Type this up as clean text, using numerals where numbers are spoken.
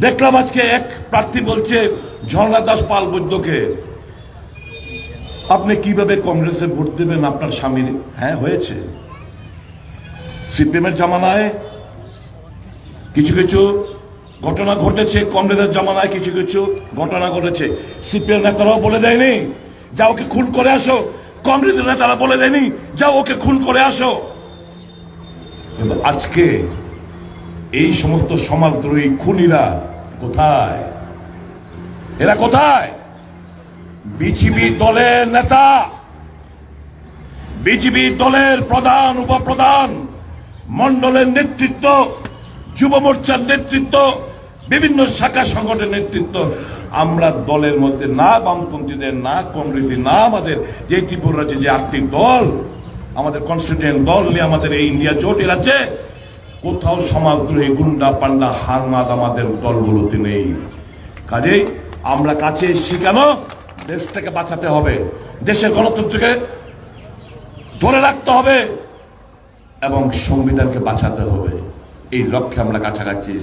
দেখলাম আজকে এক প্রার্থী বলছে ঝর্ণা দাস পাল বৈদ্যকে, আপনি কিভাবে কংগ্রেসে ভোট দেবেন আপনার স্বামীর? হ্যাঁ, হয়েছে। সিপিএমের জামানায় কিছু কিছু ঘটনা ঘটেছে, কংগ্রেসের জামানায় কিছু কিছু ঘটনা ঘটেছে। সিপিএম নেতারাও বলে দেয়নি যা ওকে খুন করে আসো, কংগ্রেসের নেতারা বলে দেয়নি যা ওকে খুন করে আসো। কিন্তু আজকে এই সমস্ত সমাজদ্রোহী খুনিরা কোথায়? এরা কোথায়? বিজেপি দলের নেতা, বিজেপি দলের প্রধান, উপপ্রধান, মন্ডলের নেতৃত্ব, যুব মোর্চার নেতৃত্ব, বিভিন্ন শাখা সংগঠনের নেতৃত্ব। আমরা দলের মধ্যে না বামপন্থীদের, না কংগ্রেসী, না আমাদের যে ত্রিপুরা রাজ্যে যে 8টি দল, আমাদের কনস্টিটিউয়েন্ট দল নিয়ে আমাদের এই ইন্ডিয়া জোট আছে, কোথাও সমাজদ্রোহী গুন্ডা পান্ডা হারমাদ আমাদের দলগুলোতে নেই। কাজেই আমরা কাছে এসেছি কেন? দেশটাকে বাঁচাতে হবে, দেশের গণতন্ত্রকে ধরে রাখতে হবে এবং সংবিধানকে বাঁচাতে হবে। এই লক্ষ্যে আমরা কাছাকাছি।